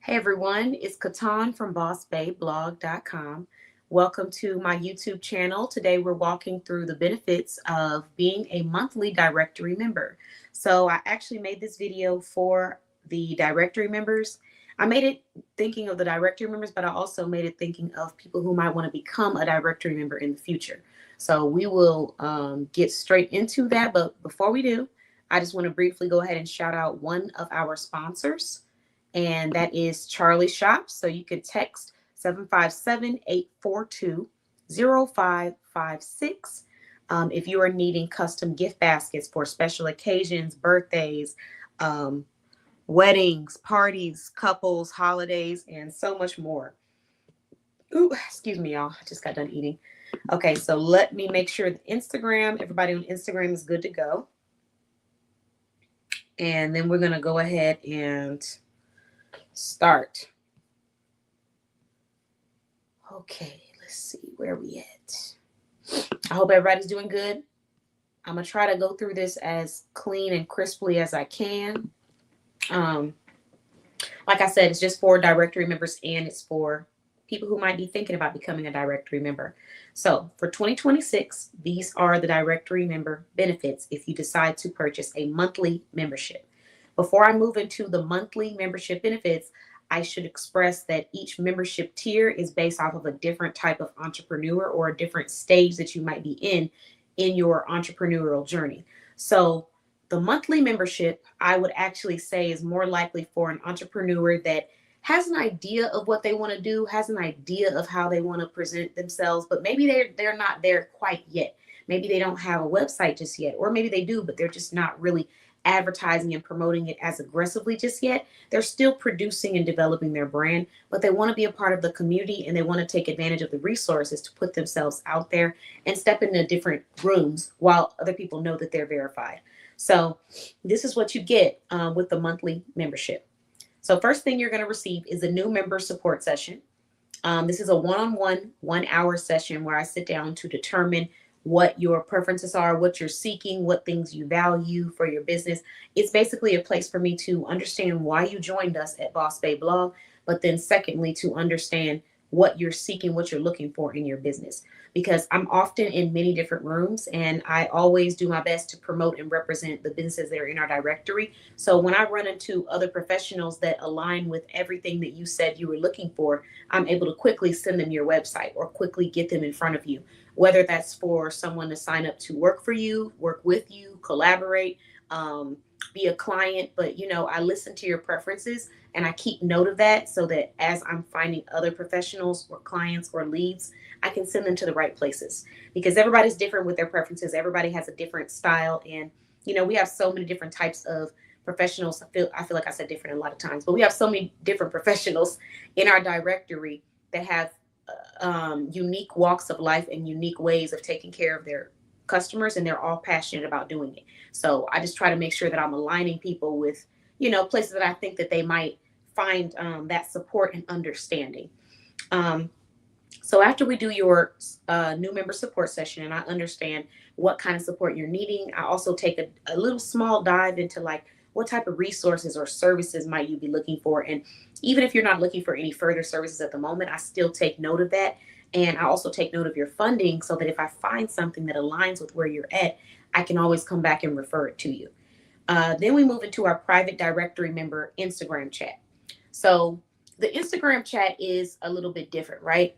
Hey everyone, it's Katan from BossBayBlog.com. Welcome to my YouTube channel. Today we're walking through the benefits of being a monthly directory member. So I actually made this video for the directory members. I made it thinking of the directory members, but I also made it thinking of people who might want to become a directory member in the future. So we will get straight into that. But before we do, I just want to briefly go ahead and shout out one of our sponsors, and that is Charlie Shops. So you can text 757-842-0556 if you are needing custom gift baskets for special occasions, birthdays, um, weddings, parties, couples, holidays, and so much more. Ooh, excuse me, y'all. I just got done eating. Okay, so let me make sure that everybody on Instagram is good to go. And then we're going to go ahead and start. Okay, let's see where we at. I hope everybody's doing good. I'm gonna try to go through this as clean and crisply as I can. Um, like I said, it's just for directory members and it's for people who might be thinking about becoming a directory member. So for 2026, these are the directory member benefits if you decide to purchase a monthly membership. Before I move into the monthly membership benefits, I should express that each membership tier is based off of a different type of entrepreneur or a different stage that you might be in your entrepreneurial journey. So the monthly membership, I would actually say, is more likely for an entrepreneur that has an idea of what they want to do, has an idea of how they want to present themselves, but maybe they're not there quite yet. Maybe they don't have a website just yet, or maybe they do, but they're just not really advertising and promoting it as aggressively just yet. They're still producing and developing their brand, but they want to be a part of the community and they want to take advantage of the resources to put themselves out there and step into different rooms while other people know that they're verified. So this is what you get with the monthly membership. So first thing you're going to receive is a new member support session. This is a one-on-one, 1 hour session where I sit down to determine what your preferences are, what you're seeking, what things you value for your business. It's basically a place for me to understand why you joined us at Boss Bay Blog, but then secondly, to understand what you're seeking, what you're looking for in your business. Because I'm often in many different rooms and I always do my best to promote and represent the businesses that are in our directory. So when I run into other professionals that align with everything that you said you were looking for, I'm able to quickly send them your website or quickly get them in front of you, whether that's for someone to sign up to work for you, work with you, collaborate, be a client. But, I listen to your preferences and I keep note of that so that as I'm finding other professionals or clients or leads, I can send them to the right places because everybody's different with their preferences. Everybody has a different style. And, we have so many different types of professionals. I feel like I said different a lot of times, but we have so many different professionals in our directory that have unique walks of life and unique ways of taking care of their customers, and they're all passionate about doing it. So I just try to make sure that I'm aligning people with, places that I think that they might find that support and understanding. Um, so after we do your new member support session and I understand what kind of support you're needing, I also take a little small dive into like what type of resources or services might you be looking for. And even if you're not looking for any further services at the moment, I still take note of that. And I also take note of your funding so that if I find something that aligns with where you're at, I can always come back and refer it to you. Then we move into our private directory member Instagram chat. So the Instagram chat is a little bit different, right?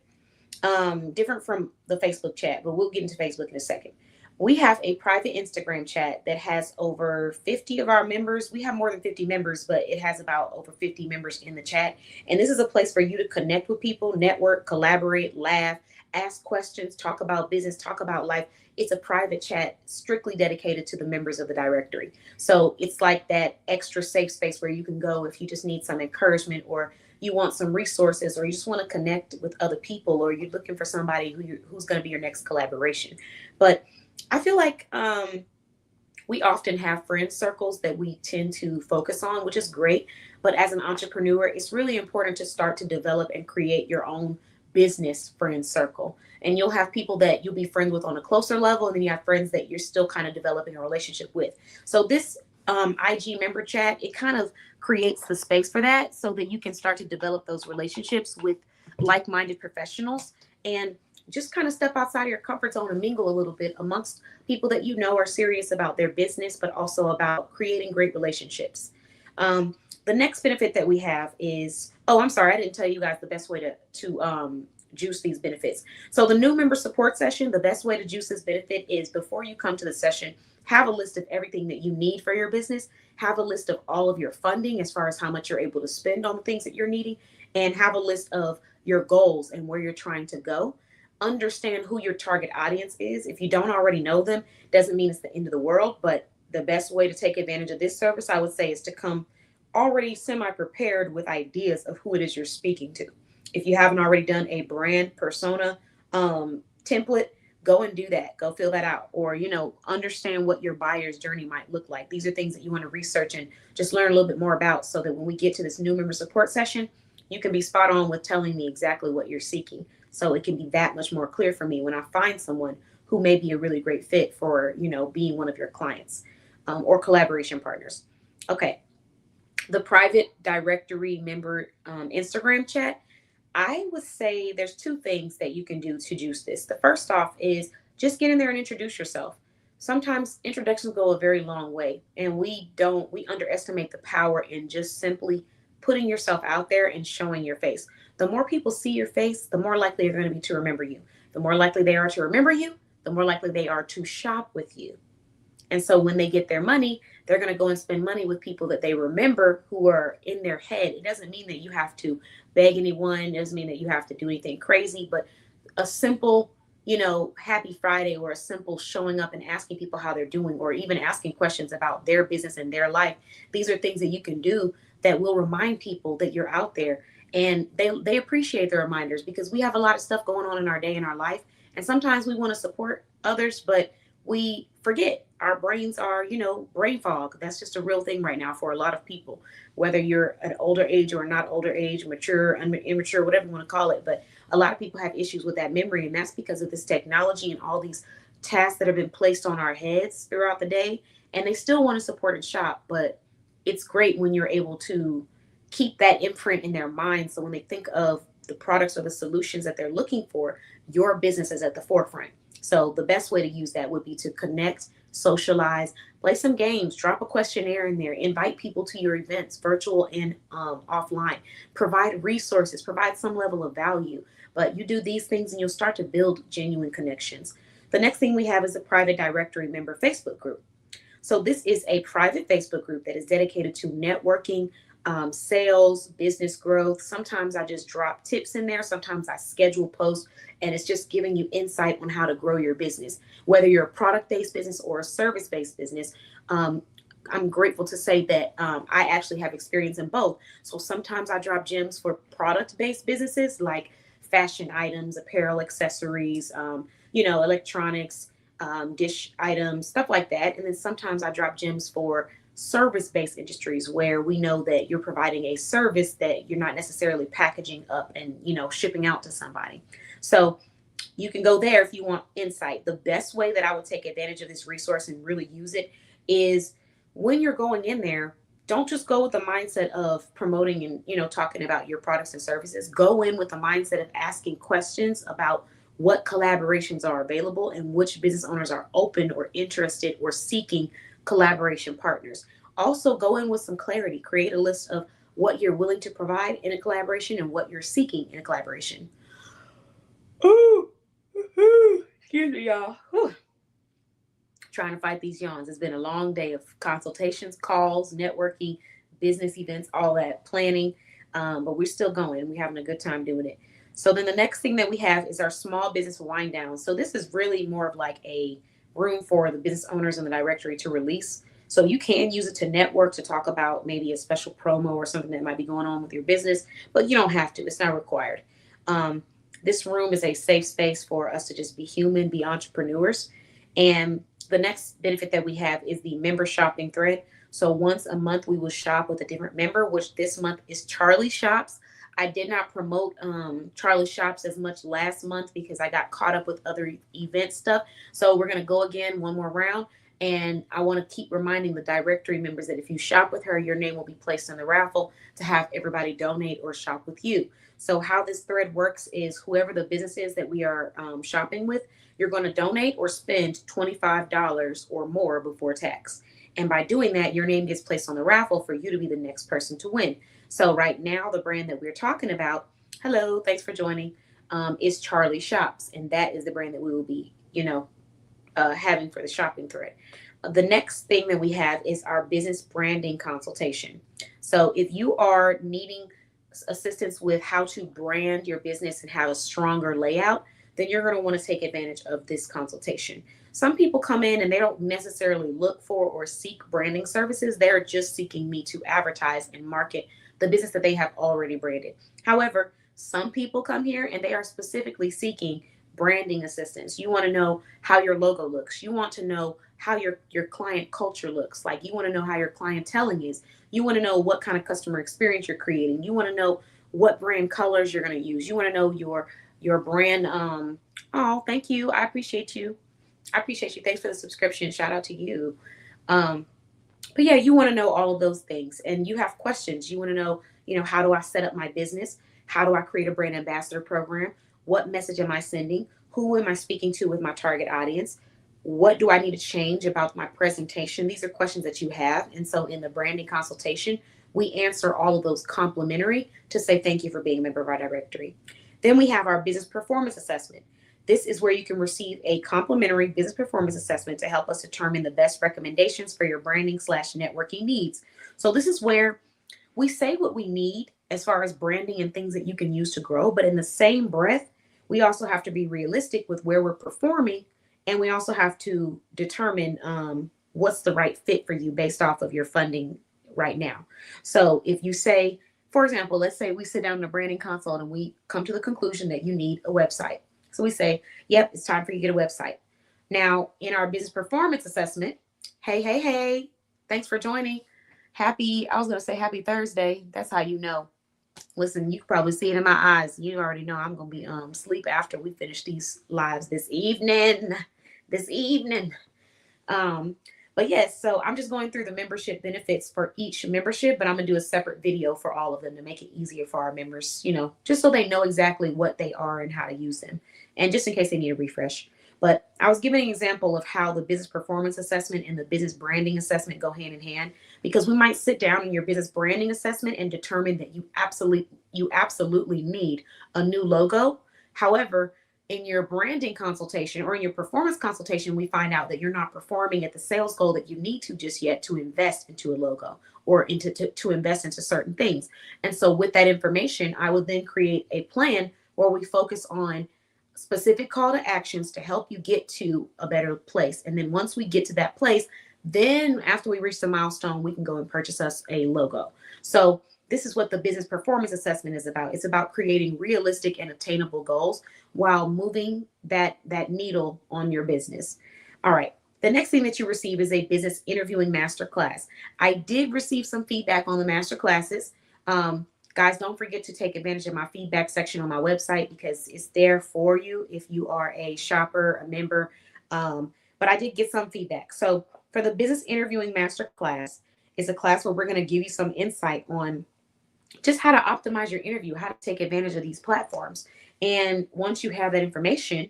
Different from the Facebook chat, but we'll get into Facebook in a second. We have a private Instagram chat that has over 50 of our members. We have more than 50 members, but it has about over 50 members in the chat. And this is a place for you to connect with people, network, collaborate, laugh, ask questions, talk about business, talk about life. It's a private chat strictly dedicated to the members of the directory. So it's like that extra safe space where you can go if you just need some encouragement or you want some resources or you just want to connect with other people or you're looking for somebody who's going to be your next collaboration. But I feel like we often have friend circles that we tend to focus on, which is great. But as an entrepreneur, it's really important to start to develop and create your own business friend circle. And you'll have people that you'll be friends with on a closer level, and then you have friends that you're still kind of developing a relationship with. So this IG member chat, it kind of creates the space for that so that you can start to develop those relationships with like-minded professionals and just kind of step outside of your comfort zone and mingle a little bit amongst people that you know are serious about their business, but also about creating great relationships. The next benefit that we have is, oh, I'm sorry, I didn't tell you guys the best way to juice these benefits. So the new member support session, the best way to juice this benefit is before you come to the session, have a list of everything that you need for your business, have a list of all of your funding as far as how much you're able to spend on the things that you're needing, and have a list of your goals and where you're trying to go. Understand who your target audience is. If you don't already know them, doesn't mean it's the end of the world, but the best way to take advantage of this service, I would say, is to come already semi prepared with ideas of who it is you're speaking to. If you haven't already done a brand persona template, go and do that. Go fill that out. Or, understand what your buyer's journey might look like. These are things that you want to research and just learn a little bit more about so that when we get to this new member support session, you can be spot on with telling me exactly what you're seeking. So it can be that much more clear for me when I find someone who may be a really great fit for, being one of your clients or collaboration partners. Okay. The private directory member Instagram chat, I would say there's two things that you can do to juice this. The first off is just get in there and introduce yourself. Sometimes introductions go a very long way, and we underestimate the power in just simply putting yourself out there and showing your face. The more people see your face, the more likely they're going to be to remember you. The more likely they are to remember you, the more likely they are to shop with you. And so when they get their money, they're going to go and spend money with people that they remember who are in their head. It doesn't mean that you have to beg anyone. It doesn't mean that you have to do anything crazy, but a simple, happy Friday, or a simple showing up and asking people how they're doing, or even asking questions about their business and their life. These are things that you can do that will remind people that you're out there. And they appreciate the reminders because we have a lot of stuff going on in our day, in our life. And sometimes we want to support others, but we forget. Our brains are, brain fog. That's just a real thing right now for a lot of people, whether you're an older age or not older age, mature, immature, whatever you want to call it. But a lot of people have issues with that memory, and that's because of this technology and all these tasks that have been placed on our heads throughout the day. And they still want to support and shop, but it's great when you're able to keep that imprint in their mind. So when they think of the products or the solutions that they're looking for, your business is at the forefront. So the best way to use that would be to connect, socialize, play some games, drop a questionnaire in there, invite people to your events, virtual and offline, provide resources, provide some level of value. But you do these things and you'll start to build genuine connections. The next thing we have is a private directory member Facebook group. So this is a private Facebook group that is dedicated to networking, sales, business growth. Sometimes I just drop tips in there. Sometimes I schedule posts, and it's just giving you insight on how to grow your business, whether you're a product-based business or a service-based business. I'm grateful to say that I actually have experience in both. So sometimes I drop gems for product-based businesses like fashion items, apparel, accessories, electronics, dish items, stuff like that. And then sometimes I drop gems for service-based industries where we know that you're providing a service that you're not necessarily packaging up and shipping out to somebody. So you can go there if you want insight. The best way that I would take advantage of this resource and really use it is when you're going in there, don't just go with the mindset of promoting and talking about your products and services. Go in with the mindset of asking questions about what collaborations are available and which business owners are open or interested or seeking collaboration partners. Also, go in with some clarity. Create a list of what you're willing to provide in a collaboration and what you're seeking in a collaboration. Ooh, excuse me, y'all. Whew. Trying to fight these yawns. It's been a long day of consultations, calls, networking, business events, all that planning. But we're still going. We're having a good time doing it. So then the next thing that we have is our small business wind down. So this is really more of like a room for the business owners in the directory to release. So you can use it to network, to talk about maybe a special promo or something that might be going on with your business, but you don't have to. It's not required. This room is a safe space for us to just be human, be entrepreneurs. And the next benefit that we have is the member shopping thread. So once a month, we will shop with a different member, which this month is Charlie Shops. I did not promote Charlie Shops as much last month because I got caught up with other event stuff. So we're going to go again one more round. And I want to keep reminding the directory members that if you shop with her, your name will be placed in the raffle to have everybody donate or shop with you. So, how this thread works is whoever the business is that we are shopping with, you're going to donate or spend $25 or more before tax. And by doing that, your name gets placed on the raffle for you to be the next person to win. So, right now, the brand that we're talking about, hello, thanks for joining, is Charlie Shops. And that is the brand that we will be, having for the shopping thread. The next thing that we have is our business branding consultation. So if you are needing assistance with how to brand your business and have a stronger layout, then you're going to want to take advantage of this consultation. Some people come in and they don't necessarily look for or seek branding services. They're just seeking me to advertise and market the business that they have already branded. However, some people come here and they are specifically seeking branding assistance. You want to know how your logo looks. You want to know how your client culture looks. Like, you want to know how your clienteling is. You want to know what kind of customer experience you're creating. You want to know what brand colors you're going to use. You want to know your brand. Oh, thank you. I appreciate you. I appreciate you. Thanks for the subscription. Shout out to you. Um, but yeah, you want to know all of those things, and you have questions. You want to know, how do I set up my business? How do I create a brand ambassador program? What message am I sending? Who am I speaking to with my target audience? What do I need to change about my presentation? These are questions that you have. And so in the branding consultation, we answer all of those complimentary to say thank you for being a member of our directory. Then we have our business performance assessment. This is where you can receive a complimentary business performance assessment to help us determine the best recommendations for your branding/networking needs. So this is where we say what we need as far as branding and things that you can use to grow, but in the same breath, we also have to be realistic with where we're performing, and we also have to determine what's the right fit for you based off of your funding right now. So if you say, for example, let's say we sit down in a branding consult and we come to the conclusion that you need a website. So we say, yep, it's time for you to get a website. Now, in our business performance assessment, hey, thanks for joining. I was going to say happy Thursday. That's how you know. Listen, you can probably see it in my eyes. You already know I'm going to be sleep after we finish these lives this evening. Um, but yes, so I'm just going through the membership benefits for each membership, but I'm going to do a separate video for all of them to make it easier for our members, just so they know exactly what they are and how to use them. And just in case they need a refresh. But I was giving an example of how the business performance assessment and the business branding assessment go hand in hand, because we might sit down in your business branding assessment and determine that you absolutely need a new logo. However, in your branding consultation or in your performance consultation, we find out that you're not performing at the sales goal that you need to just yet to invest into a logo or to invest into certain things. And so with that information, I would then create a plan where we focus on specific call to actions to help you get to a better place. And then once we get to that place, then after we reach the milestone, we can go and purchase us a logo. So this is what the business performance assessment is about. It's about creating realistic and attainable goals while moving that needle on your business. All right. The next thing that you receive is a business interviewing masterclass. I did receive some feedback on the masterclasses. Guys, don't forget to take advantage of my feedback section on my website, because it's there for you if you are a shopper, a member. But I did get some feedback. So for the business interviewing masterclass is a class where we're going to give you some insight on just how to optimize your interview, how to take advantage of these platforms. And once you have that information,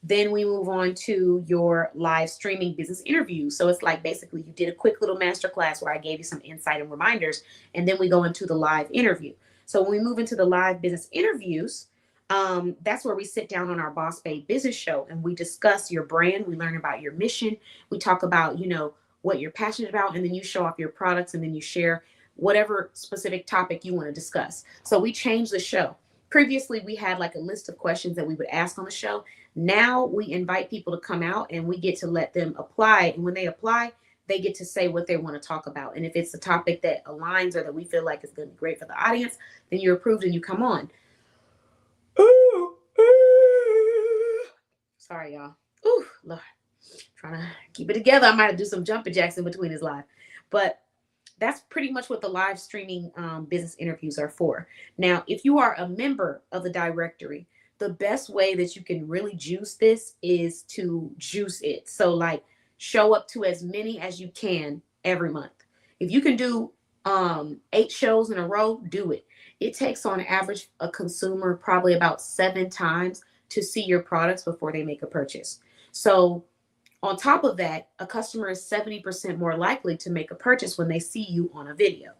then we move on to your live streaming business interview. So it's like basically you did a quick little masterclass where I gave you some insight and reminders, and then we go into the live interview. So when we move into the live business interviews, that's where we sit down on our Boss Babe business show and we discuss your brand. We learn about your mission. We talk about, what you're passionate about, and then you show off your products, and then you share whatever specific topic you want to discuss. So we changed the show. Previously, we had like a list of questions that we would ask on the show. Now we invite people to come out and we get to let them apply. And when they apply, they get to say what they want to talk about. And if it's a topic that aligns or that we feel like is going to be great for the audience, then you're approved and you come on. Sorry, y'all. Ooh, Lord. Trying to keep it together. I might have to do some jumping jacks in between his live. But that's pretty much what the live streaming business interviews are for. Now, if you are a member of the directory, the best way that you can really juice this is to juice it. So like show up to as many as you can every month. If you can do 8 shows in a row, do it. It takes on average a consumer probably about 7 times to see your products before they make a purchase. So on top of that, a customer is 70% more likely to make a purchase when they see you on a video.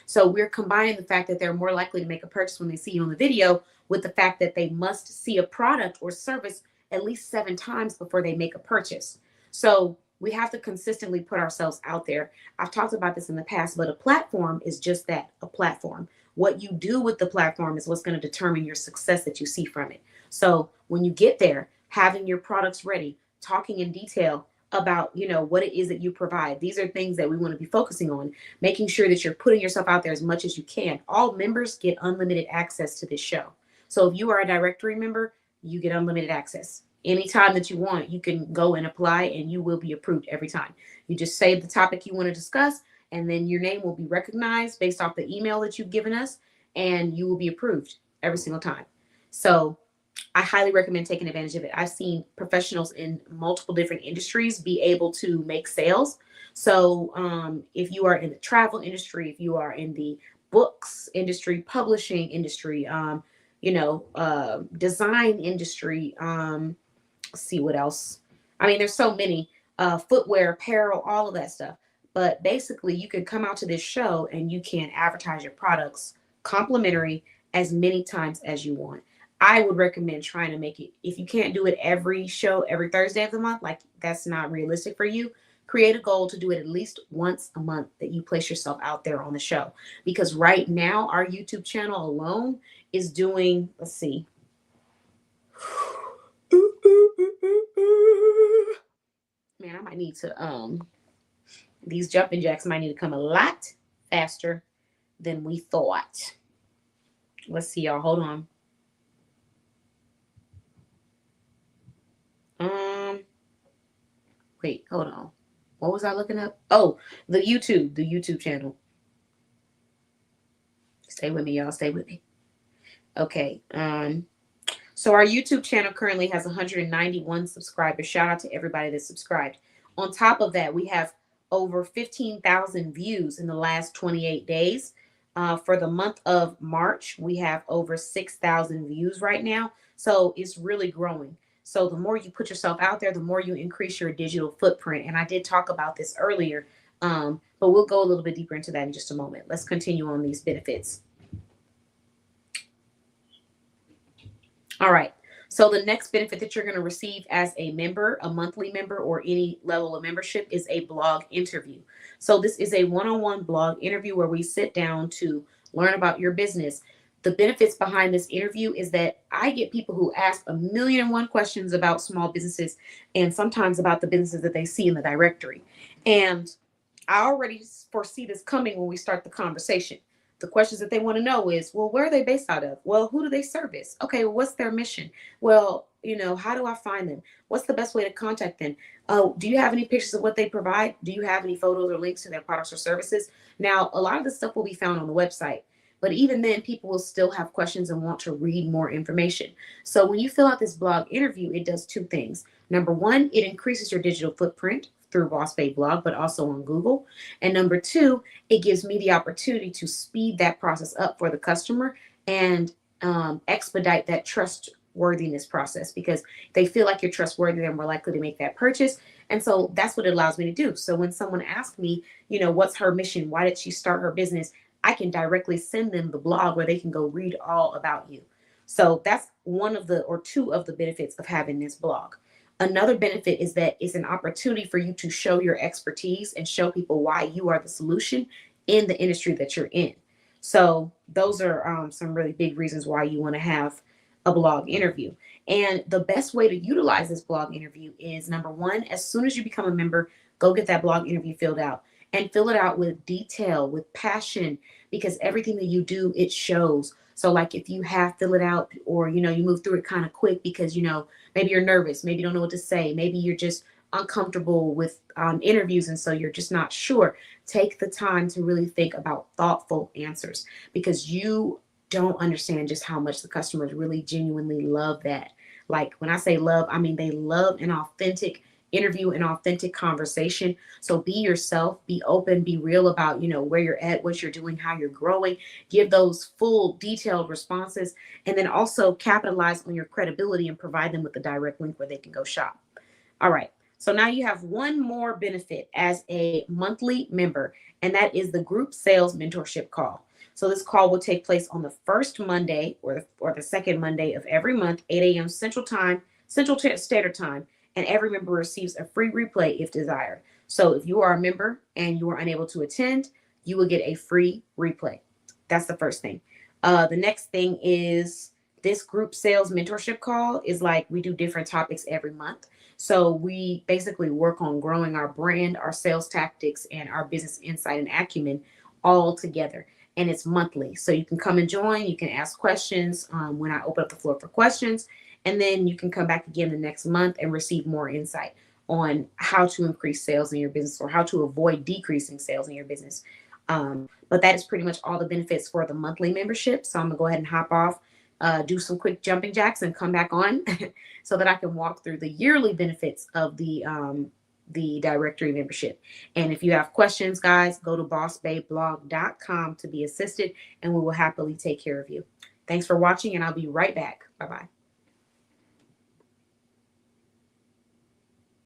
So we're combining the fact that they're more likely to make a purchase when they see you on the video with the fact that they must see a product or service at least 7 times before they make a purchase. So we have to consistently put ourselves out there. I've talked about this in the past, but a platform is just that, a platform. What you do with the platform is what's going to determine your success that you see from it. So when you get there, having your products ready, talking in detail about what it is that you provide. These are things that we want to be focusing on, making sure that you're putting yourself out there as much as you can. All members get unlimited access to this show. So if you are a directory member, you get unlimited access. Anytime that you want, you can go and apply and you will be approved every time. You just say the topic you want to discuss, and then your name will be recognized based off the email that you've given us, and you will be approved every single time. So I highly recommend taking advantage of it. I've seen professionals in multiple different industries be able to make sales. So if you are in the travel industry, if you are in the books industry, publishing industry, design industry, let's see what else. I mean, there's so many, footwear, apparel, all of that stuff. But basically, you can come out to this show and you can advertise your products complimentary as many times as you want. I would recommend trying to make it, if you can't do it every show, every Thursday of the month, like that's not realistic for you, create a goal to do it at least once a month that you place yourself out there on the show. Because right now, our YouTube channel alone is doing, let's see. Man, I might need to, these jumping jacks might need to come a lot faster than we thought. Let's see, y'all. Hold on. Wait, hold on. What was I looking up? Oh, the YouTube channel. Stay with me, y'all. Stay with me. Okay. So our YouTube channel currently has 191 subscribers. Shout out to everybody that's subscribed. On top of that, we have over 15,000 views in the last 28 days. For the month of March, we have over 6,000 views right now. So it's really growing. So the more you put yourself out there, the more you increase your digital footprint. And I did talk about this earlier, but we'll go a little bit deeper into that in just a moment. Let's continue on these benefits. All right. So the next benefit that you're going to receive as a member, a monthly member, or any level of membership is a blog interview. So this is a one-on-one blog interview where we sit down to learn about your business. The benefits behind this interview is that I get people who ask 1,000,001 questions about small businesses and sometimes about the businesses that they see in the directory. And I already foresee this coming when we start the conversation. The questions that they want to know is, well, where are they based out of? Well, who do they service? Okay, well, what's their mission? Well, how do I find them? What's the best way to contact them? Oh, do you have any pictures of what they provide? Do you have any photos or links to their products or services? Now, a lot of this stuff will be found on the website. But even then, people will still have questions and want to read more information. So when you fill out this blog interview, it does 2 things. Number 1, it increases your digital footprint through Boss Babe Blog, but also on Google. And number 2, it gives me the opportunity to speed that process up for the customer and expedite that trustworthiness process, because they feel like you're trustworthy, they're more likely to make that purchase. And so that's what it allows me to do. So when someone asks me, what's her mission? Why did she start her business? I can directly send them the blog where they can go read all about you. So that's one of the, or 2 of the benefits of having this blog. Another benefit is that it's an opportunity for you to show your expertise and show people why you are the solution in the industry that you're in. So those are some really big reasons why you want to have a blog interview. And the best way to utilize this blog interview is, number 1, as soon as you become a member, go get that blog interview filled out. And fill it out with detail, with passion, because everything that you do, it shows. So like if you fill it out, or, you move through it kind of quick because, maybe you're nervous, maybe you don't know what to say, maybe you're just uncomfortable with interviews, and so you're just not sure. Take the time to really think about thoughtful answers, because you don't understand just how much the customers really genuinely love that. Like when I say love, I mean they love an authentic interview and authentic conversation. So be yourself, be open, be real about, where you're at, what you're doing, how you're growing. Give those full detailed responses, and then also capitalize on your credibility and provide them with a direct link where they can go shop. All right. So now you have one more benefit as a monthly member, and that is the group sales mentorship call. So this call will take place on the first Monday or the second Monday of every month, 8 a.m. Central Standard Time, and every member receives a free replay if desired. So if you are a member and you are unable to attend, you will get a free replay. That's the first thing. The next thing is this group sales mentorship call is like we do different topics every month. So we basically work on growing our brand, our sales tactics, and our business insight and acumen all together. And it's monthly. So you can come and join. You can ask questions when I open up the floor for questions. And then you can come back again the next month and receive more insight on how to increase sales in your business or how to avoid decreasing sales in your business. But that is pretty much all the benefits for the monthly membership. So I'm going to go ahead and hop off, do some quick jumping jacks and come back on so that I can walk through the yearly benefits of the directory membership. And if you have questions, guys, go to bossbabeblog.com to be assisted, and we will happily take care of you. Thanks for watching, and I'll be right back. Bye-bye.